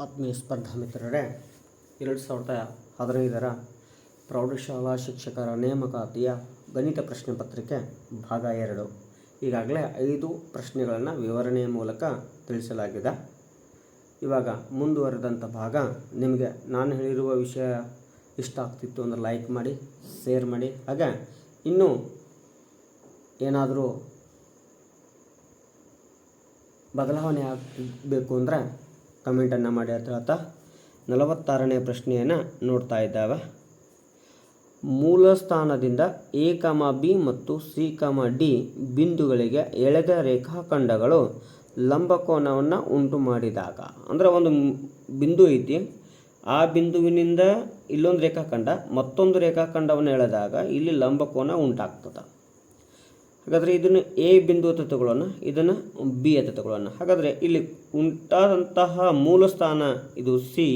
ಆತ್ಮೀಯ ಸ್ಪರ್ಧಾ ಮಿತ್ರರೇ, 2015 ಪ್ರೌಢಶಾಲಾ ಶಿಕ್ಷಕರ ನೇಮಕಾತಿಯ ಗಣಿತ ಪ್ರಶ್ನೆ ಪತ್ರಿಕೆ ಭಾಗ 2 ಈಗಾಗಲೇ 5 ಪ್ರಶ್ನೆಗಳನ್ನು ವಿವರಣೆಯ ಮೂಲಕ ತಿಳಿಸಲಾಗಿದೆ. ಇವಾಗ ಮುಂದುವರೆದಂಥ ಭಾಗ. ನಿಮಗೆ ನಾನು ಹೇಳಿರುವ ವಿಷಯ ಇಷ್ಟ ಆಗ್ತಿತ್ತು ಅಂದರೆ ಲೈಕ್ ಮಾಡಿ, ಶೇರ್ ಮಾಡಿ. ಹಾಗೆ ಇನ್ನೂ ಏನಾದರೂ ಬದಲಾವಣೆ ಆಗಬೇಕು ಅಂದರೆ ಕಮೆಂಟನ್ನು ಮಾಡಿ ಅಂತ ಹೇಳ್ತಾ 46ನೇ ಪ್ರಶ್ನೆಯನ್ನು ನೋಡ್ತಾ ಇದ್ದಾವೆ. ಮೂಲ ಸ್ಥಾನದಿಂದ ಎ, ಬಿ ಮತ್ತು ಸಿ, ಡಿ ಬಿಂದುಗಳಿಗೆ ಎಳೆದ ರೇಖಾಖಂಡಗಳು ಲಂಬಕೋನವನ್ನು ಉಂಟು ಮಾಡಿದಾಗ, ಅಂದರೆ ಒಂದು ಬಿಂದು ಐತಿ, ಆ ಬಿಂದುವಿನಿಂದ ಇಲ್ಲೊಂದು ರೇಖಾಖಂಡ ಮತ್ತೊಂದು ರೇಖಾಖಂಡವನ್ನು ಎಳೆದಾಗ ಇಲ್ಲಿ ಲಂಬಕೋನ ಉಂಟಾಗ್ತದೆ. ಹಾಗಾದರೆ ಇದನ್ನು ಎ ಬಿಂದು ಅಂತ ತಗೊಳ್ಳೋಣ, ಇದನ್ನು ಬಿ ಅಂತ ತಗೊಳ್ಳೋಣ. ಹಾಗಾದರೆ ಇಲ್ಲಿ ಉಂಟಾದಂತಹ ಮೂಲ ಸ್ಥಾನ ಇದು ಸಿ.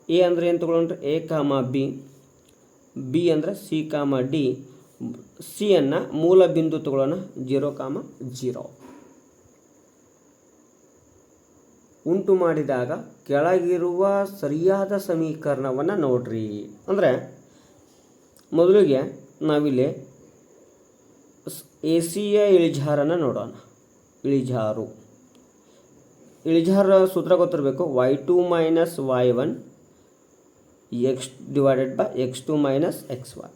ಎ ಅಂದರೆ ಏನು ತಗೊಳ್ಳೋಣ? A, B. ಬಿ ಅಂದರೆ ಸಿ, ಡಿ. ಸಿಯನ್ನು ಮೂಲ ಬಿಂದು ತಗೊಳ್ಳೋಣ 0,0. ಉಂಟು ಮಾಡಿದಾಗ ಕೆಳಗಿರುವ ಸರಿಯಾದ ಸಮೀಕರಣವನ್ನು ನೋಡ್ರಿ. ಅಂದರೆ ಮೊದಲಿಗೆ ನಾವಿಲ್ಲಿ ಎ ಸಿಯ ಇಳಿಜಾರನ್ನು ನೋಡೋಣ. ಇಳಿಜಾರ ಸೂತ್ರ ಗೊತ್ತಿರಬೇಕು. y2 - y1 x2 - x1.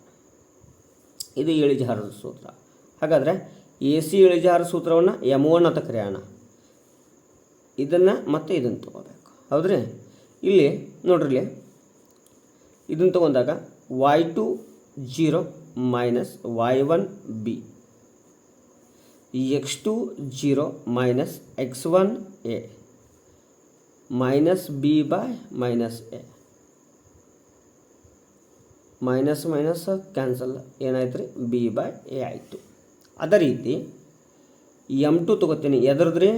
ಇದು ಇಳಿಜಾರದ ಸೂತ್ರ. ಹಾಗಾದರೆ ಎ ಸಿ ಇಳಿಜಾರ ಸೂತ್ರವನ್ನು m1 ಅಂತ ಕರೆಯೋಣ. ಇದನ್ನು ಮತ್ತು ಇದನ್ನು ತಗೋಬೇಕು, ಹೌದ್ರಿ? ಇಲ್ಲಿ ನೋಡ್ರಿ, ಇದನ್ನು ತಗೊಂಡಾಗ y2 0 - y1 b, x2 0 - x1 a, minus b by minus a. Minus cancel, ಏನಾಯ್ತು ರೀ? ಬಿ ಬೈ ಎ ಆಯಿತು. ಅದೇ ರೀತಿ m2 ತಗೋತೀನಿ. ಎದ್ರದ್ರಿ?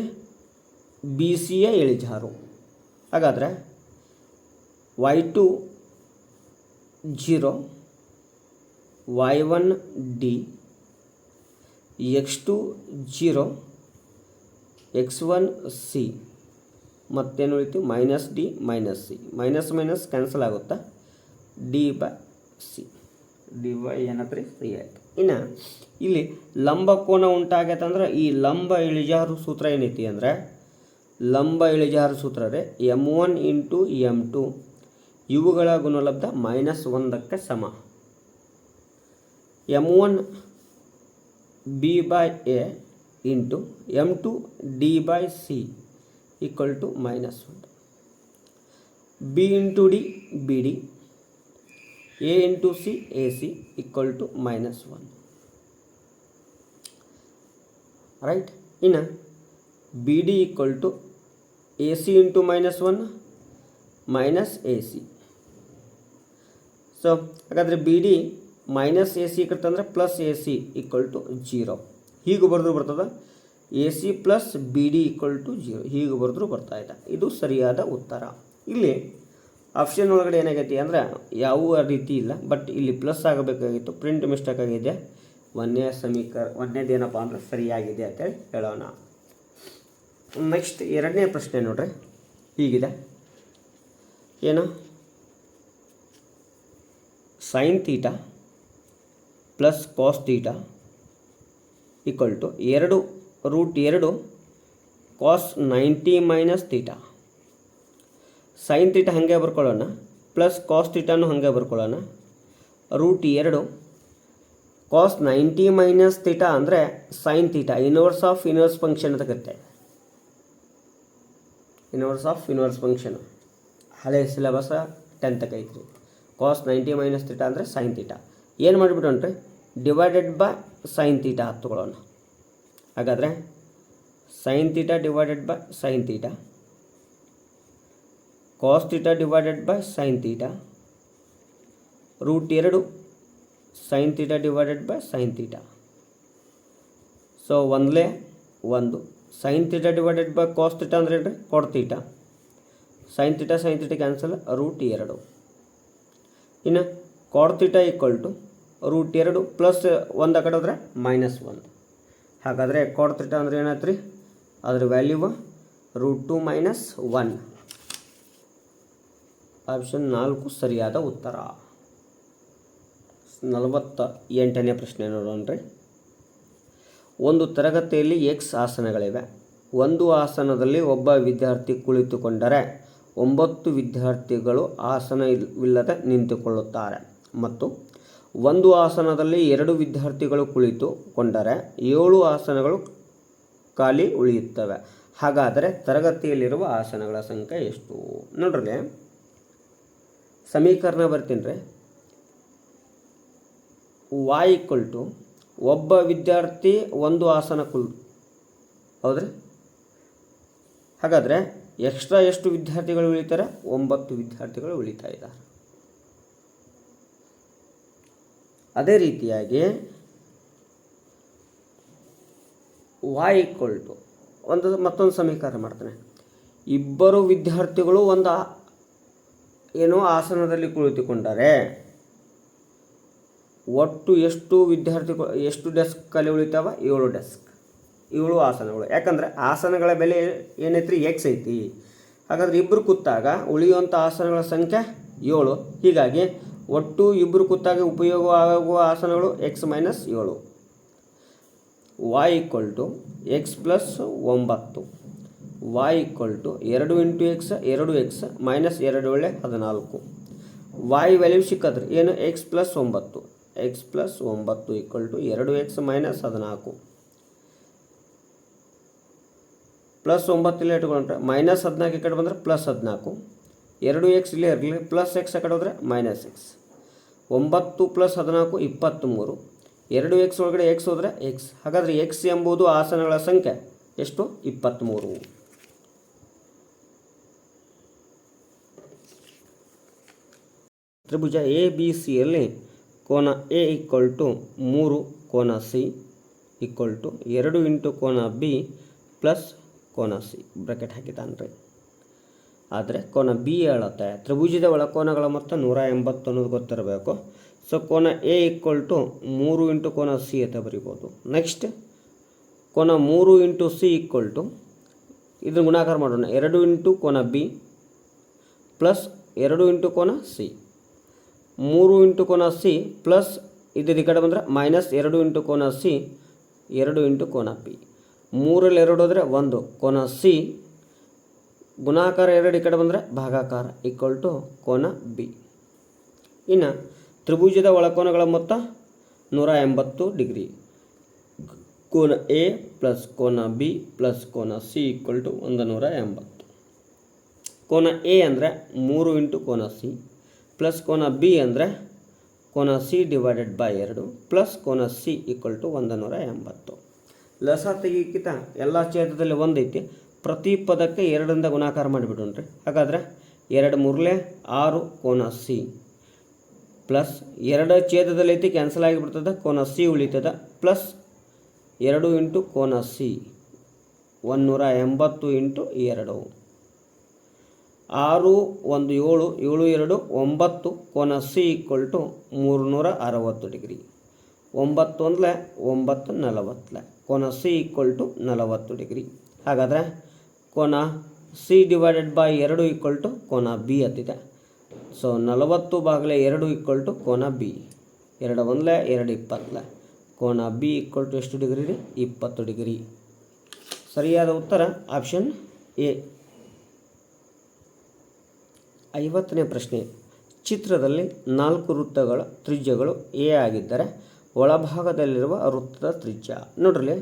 ಬಿ ಸಿಯ ಇಳಿಜಾರು. ಹಾಗಾದರೆ y2 0 y1 d, x2 0 x1 c, ಮತ್ತೇನು ಉಳಿತು? Minus D minus C. Minus cancel ಆಗುತ್ತಾ? D by C. D by ಏನತ್ರಿ? ಸಿ ಆಯಿತು. ಇನ್ನು ಇಲ್ಲಿ ಲಂಬಕೋನ ಉಂಟಾಗೈತೆ ಅಂದ್ರೆ ಈ ಲಂಬ ಇಳಿಜಾರು ಸೂತ್ರ ಏನೈತಿ ಅಂದರೆ, ಲಂಬ ಇಳಿಜಾರು ಸೂತ್ರ ರೀ m1 × m2 ಇವುಗಳ ಗುಣಲಬ್ಧ -1ಕ್ಕೆ ಸಮ. m1 b by a into m2 d by c equal to -1. b into D bd, a into C ac equal to -1. Right? ಇನ್ನು B D equal to A C into -1 minus A C. So ಹಾಗಾದರೆ B D minus A C ಇಕ್ಕತ್ತಂದ್ರೆ plus A C equal to 0. ಹೀಗೆ ಬರೆದ್ರು ಬರ್ತದೆ. A C plus B D equal to 0 ಹೀಗೆ ಬರೆದ್ರು ಬರ್ತಾ ಇದೆ. ಇದು ಸರಿಯಾದ ಉತ್ತರ. ಇಲ್ಲಿ ಆಪ್ಷನ್ ಒಳಗಡೆ ಏನಾಗೈತಿ ಅಂದರೆ ಯಾವ ರೀತಿ ಇಲ್ಲ, ಬಟ್ ಇಲ್ಲಿ ಪ್ಲಸ್ ಆಗಬೇಕಾಗಿತ್ತು, ಪ್ರಿಂಟ್ ಮಿಸ್ಟೇಕ್ ಆಗಿದೆ. ಒಂದನೇದೇನಪ್ಪ ಅಂದರೆ ಸರಿಯಾಗಿದೆ ಅಂತೇಳಿ ಹೇಳೋಣ. ನೆಕ್ಸ್ಟ್ 2ನೇ ಪ್ರಶ್ನೆ ನೋಡ್ರಿ, ಹೀಗಿದೆ. ಏನು? Sine theta plus cos theta equal to 2√2 cos 90 minus theta. Sine theta ಹಾಗೆ ಬರ್ಕೊಳ್ಳೋಣ, ಪ್ಲಸ್ ಕಾಸ್ ತೀಟಾನು ಹಾಗೆ ಬರ್ಕೊಳ್ಳೋಣ. √2 ಕಾಸ್ 90 ಮೈನಸ್ ತೀಟಾ ಅಂದರೆ sine theta, inverse of inverse function ಅಂತ ಕರಿತೇವೆ. ಇನ್ವರ್ಸ್ ಆಫ್ ಇನ್ವರ್ಸ್ ಫಂಕ್ಷನ್ ಹಳೆ ಸಿಲೆಬಸ್ 10ಕ್ಕೆ ಐತ್ರಿ. ಕಾಸ್ 90 ಮೈನಸ್ ತೀಟಾ ಅಂದರೆ ಸೈನ್ ತೀಟಾ. ಏನು ಮಾಡಿಬಿಟ್ಟೋಣ್ರಿ? ಡಿವೈಡೆಡ್ ಬೈ ಸೈನ್ ತೀಟಾ ಹತ್ಕೊಳ್ಳೋಣ. ಹಾಗಾದರೆ sine theta divided by sine theta, cos theta divided by sine theta, √2 sine theta divided by sine theta. So ಒಂದಲೇ ಒಂದು. Sine theta divided by cos theta ಅಂದರೆ ಹೇಳ್ರಿ cot theta. Sine theta cancel, √2. ಇನ್ನು cot theta equal to √2 plus 1 ಆ ಕಡೆ ಹೋದರೆ -1. ಹಾಗಾದರೆ cot theta ಅಂದರೆ ಏನಾಯ್ತು ರೀ? ಅದರ ವ್ಯಾಲ್ಯೂ √2 - 1 ಆಪ್ಷನ್ 4 ಸರಿಯಾದ ಉತ್ತರ. 48ನೇ ಪ್ರಶ್ನೆ ನೋಡೋಣ್ರಿ. ಒಂದು ತರಗತಿಯಲ್ಲಿ ಎಕ್ಸ್ ಆಸನಗಳಿವೆ. ಒಂದು ಆಸನದಲ್ಲಿ ಒಬ್ಬ ವಿದ್ಯಾರ್ಥಿ ಕುಳಿತುಕೊಂಡರೆ 9 ವಿದ್ಯಾರ್ಥಿಗಳು ಆಸನವಿಲ್ಲದೆ ನಿಂತುಕೊಳ್ಳುತ್ತಾರೆ ಮತ್ತು ಒಂದು ಆಸನದಲ್ಲಿ 2 ವಿದ್ಯಾರ್ಥಿಗಳು ಕುಳಿತುಕೊಂಡರೆ 7 ಆಸನಗಳು ಖಾಲಿ ಉಳಿಯುತ್ತವೆ. ಹಾಗಾದರೆ ತರಗತಿಯಲ್ಲಿರುವ ಆಸನಗಳ ಸಂಖ್ಯೆ ಎಷ್ಟು? ನೋಡ್ರಿ, ಸಮೀಕರಣ ಬರ್ತೀನಿ ರೀ. y = ಒಬ್ಬ ವಿದ್ಯಾರ್ಥಿ ಒಂದು ಆಸನ ಹೌದ್ರಿ. ಹಾಗಾದರೆ ಎಕ್ಸ್ಟ್ರಾ ಎಷ್ಟು ವಿದ್ಯಾರ್ಥಿಗಳು ಉಳಿತಾರೆ? 9 ವಿದ್ಯಾರ್ಥಿಗಳು ಉಳಿತಾ ಇದ್ದಾರೆ. ಅದೇ ರೀತಿಯಾಗಿ y = ಮತ್ತೊಂದು ಸಮೀಕರಣ ಮಾಡ್ತಾನೆ. ಇಬ್ಬರು ವಿದ್ಯಾರ್ಥಿಗಳು ಆಸನದಲ್ಲಿ ಕುಳಿತುಕೊಂಡರೆ ಒಟ್ಟು ಎಷ್ಟು ಡೆಸ್ಕ್ ಖಾಲಿ ಉಳಿತಾವ? 7 ಡೆಸ್ಕ್, 7 ಆಸನಗಳು. ಯಾಕಂದರೆ ಆಸನಗಳ ಬೆಲೆ ಏನೈತ್ರಿ? ಎಕ್ಸ್ ಐತಿ. ಹಾಗಾದರೆ ಇಬ್ಬರು ಕೂತಾಗ ಉಳಿಯುವಂಥ ಆಸನಗಳ ಸಂಖ್ಯೆ 7. ಹೀಗಾಗಿ ಒಟ್ಟು ಇಬ್ಬರು ಕೂತಾಗ ಉಪಯೋಗವಾಗುವ ಆಸನಗಳು x - 7. y = x + 9. y = 2 × x 2x - 2 = 14. y value ಸಿಕ್ಕದ್ರಿ ಏನು? x + 9. x + 9 = 2x - 14 ಪ್ಲಸ್ 9 ಇಲ್ಲಿ ಇಟ್ಕೊಂಡ್ರೆ -14 ಈ ಕಡೆ ಬಂದರೆ +14. 2x ಇಲ್ಲೇ ಇರಲಿ, ಪ್ಲಸ್ ಎಕ್ಸ್ ಆ ಕಡೆ ಹೋದರೆ -x. 9 + 14 23. 2x ಒಳಗಡೆ x ಹೋದರೆ x. ಹಾಗಾದರೆ x ಎಂಬುದು ಆಸನಗಳ ಸಂಖ್ಯೆ ಎಷ್ಟು? 23. ತ್ರಿಭುಜ ABCಯಲ್ಲಿ ಕೋನ A = 3, ಕೋನ C = 2 × ಕೋನ B ಪ್ಲಸ್ ಕೋನ C ಬ್ರಾಕೆಟ್ ಹಾಕಿದ್ದಾನೆ ರೀ. ಆದರೆ ಕೋನ B ಹೇಳುತ್ತೆ. ತ್ರಿಭುಜದ ಒಳಕೋನಗಳ ಮೊತ್ತ 180 ಅನ್ನೋದು ಗೊತ್ತಿರಬೇಕು. ಸೊ ಕೋನ A = 3 × ಕೋನ C ಅಂತ ಬರಿಬೋದು. ನೆಕ್ಸ್ಟ್ ಕೋನ 3 × C = ಇದನ್ನು ಗುಣಾಕಾರ ಮಾಡೋಣ. 2 × ಕೋನ B ಪ್ಲಸ್ 2 × ಕೋನ C. 3 × ಕೋನ C ಪ್ಲಸ್ ಇದು ಈ ಕಡೆ ಬಂದರೆ -2 × ಕೋನ C 2 × ಕೋನ B. 3ರಲ್ಲಿ 2 ಹೋದರೆ 1 ಕೋನ C ಗುಣಾಕಾರ 2 ಈ ಕಡೆ ಬಂದರೆ ಭಾಗಾಕಾರ = ಕೋನ B. ಇನ್ನು ತ್ರಿಭುಜದ ಒಳಕೋನಗಳ ಮೊತ್ತ 180 ಡಿಗ್ರಿ. ಕೋನ A ಪ್ಲಸ್ ಕೋನ B ಪ್ಲಸ್ ಕೋನ C = 180. ಕೋನ A ಅಂದರೆ 3 × ಕೋನ C ಪ್ಲಸ್ ಕೋನ B ಅಂದರೆ ಕೋನ C / 2 ಪ್ಲಸ್ ಕೋನ C = 180. ಲಸ ತೆಗಿಕಿತ ಎಲ್ಲ ಛೇದದಲ್ಲಿ 1 ಐತಿ. ಪ್ರತಿ ಪದಕ್ಕೆ 2ರಿಂದ ಗುಣಾಕಾರ ಮಾಡಿಬಿಡೋಣ್ರಿ. ಹಾಗಾದರೆ 2 × 3 = 6 ಕೋನ C ಪ್ಲಸ್ 2 ಛೇದದಲ್ಲಿ ಐತಿ, ಕ್ಯಾನ್ಸಲ್ ಆಗಿಬಿಡ್ತದೆ, ಕೋನ C ಉಳಿತದೆ, ಪ್ಲಸ್ 2 × ಕೋನ C 180 × 2. 6 1 7 7 2 9 ಕೋನ C = 360 ಡಿಗ್ರಿ. 9 1 9 40 ಕೋನ C = 40 ಡಿಗ್ರಿ. ಹಾಗಾದರೆ ಕೋನ C / 2 = ಕೋನ B ಅಂತಿದೆ. ಸೊ 40/2 = ಕೋನ B. 2 1 2 20 ಕೋನ B = ಎಷ್ಟು ಡಿಗ್ರಿ ರೀ? 20 ಡಿಗ್ರಿ. ಸರಿಯಾದ ಉತ್ತರ ಆಪ್ಷನ್ A. 50ನೇ ಪ್ರಶ್ನೆ. ಚಿತ್ರದಲ್ಲಿ 4 ವೃತ್ತಗಳ ತ್ರಿಜ್ಯಗಳು A ಆಗಿದ್ದರೆ ಒಳಭಾಗದಲ್ಲಿರುವ ವೃತ್ತದ ತ್ರಿಜ್ಯ ನೋಡ್ರಿ.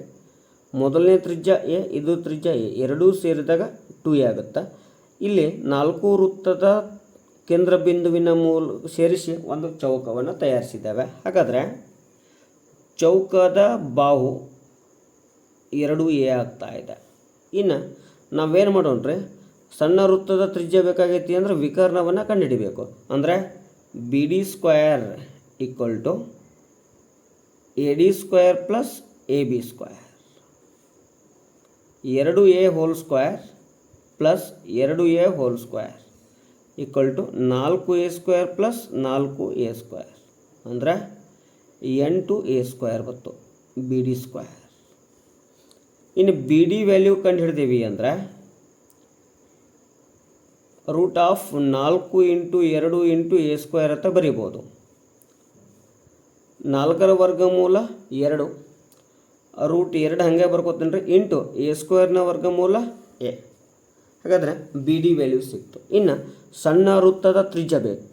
ಮೊದಲನೇ ತ್ರಿಜ್ಯ A, ಇದು ತ್ರಿಜ್ಯ A, ಎರಡೂ ಸೇರಿದಾಗ 2A ಆಗುತ್ತೆ. ಇಲ್ಲಿ 4 ವೃತ್ತದ ಕೇಂದ್ರ ಬಿಂದುವಿನ ಸೇರಿಸಿ ಒಂದು ಚೌಕವನ್ನು ತಯಾರಿಸಿದ್ದೇವೆ. ಹಾಗಾದರೆ ಚೌಕದ ಬಾಹು 2A ಆಗ್ತಾ ಇದೆ. ಇನ್ನು ನಾವೇನು ಮಾಡೋಣ್ರಿ, ಸಣ್ಣ ವೃತ್ತದ ತ್ರಿಜ್ಯ ಬೇಕಾಗೈತಿ ಅಂದರೆ ವಿಕರ್ಣವನ್ನು ಕಂಡುಹಿಡಿಬೇಕು. ಅಂದರೆ BD² = AD² plus AB² 2A² plus 2A² = 4A² plus 4A², ಅಂದರೆ 8A² ಬಂತು BD². ಇನ್ನು BD ವ್ಯಾಲ್ಯೂ ಕಂಡು ಹಿಡಿದೀವಿ ಅಂದರೆ root of 4 into 2 into a square ಅಂತ ಬರಿಬೋದು. 4ರ ವರ್ಗಮೂಲ 2 ರೂಟ್ 2 ಹಾಗೆ ಬರ್ಕೋತೀನಿ ರೀ ಇಂಟು ಎ ಸ್ಕ್ವೇರ್ನ ವರ್ಗಮೂಲ ಎ. ಹಾಗಾದರೆ ಬಿ ಡಿ ವ್ಯಾಲ್ಯೂ ಸಿಕ್ತು. ಇನ್ನು ಸಣ್ಣ ವೃತ್ತದ ತ್ರಿಜ್ಯ ಬೇಕು.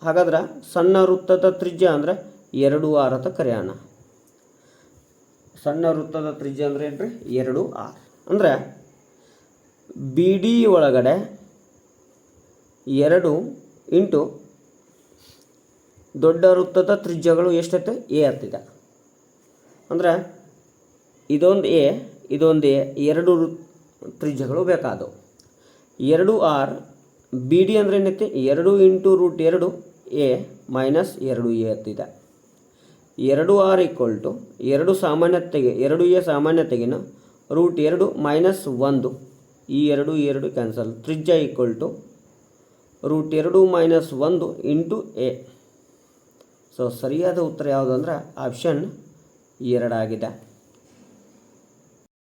ಹಾಗಾದ್ರೆ ಸಣ್ಣ ವೃತ್ತದ ತ್ರಿಜ್ಯ ಅಂದರೆ 2r ಅಂತ ಕರೆಯೋಣ. ಸಣ್ಣ ವೃತ್ತದ ತ್ರಿಜ್ಯ ಅಂದರೆ ಏನು ರೀ 2r. ಅಂದರೆ ಬಿ ಡಿ ಒಳಗಡೆ 2 ಇಂಟು ದೊಡ್ಡ ವೃತ್ತದ ತ್ರಿಜ್ಯಗಳು ಎಷ್ಟೈತೆ ಎ ಹತ್ತಿದೆ. ಅಂದರೆ ಇದೊಂದು ಎ ಇದೊಂದು ಎ, 2 ತ್ರಿಜ್ಯಗಳು ಬೇಕಾದವು. 2r ಬಿ ಡಿ ಅಂದರೆ ಏನೈತಿ 2 into root 2 A minus 2 A ಹತ್ತಿದೆ. 2r ಈಕ್ವಲ್ ಟು 2 ಸಾಮಾನ್ಯತೆಗೆ 2 ಎ ಸಾಮಾನ್ಯತೆಗಿನ ರೂಟ್ 2 ಮೈನಸ್ 1, ಈ 2 ಕ್ಯಾನ್ಸಲ್. ತ್ರಿಜ್ಯ equal to root 2 minus 1 into A. So ಸರಿಯಾದ ಉತ್ತರ ಯಾವುದು ಅಂದರೆ ಆಪ್ಷನ್ 2 ಆಗಿದೆ.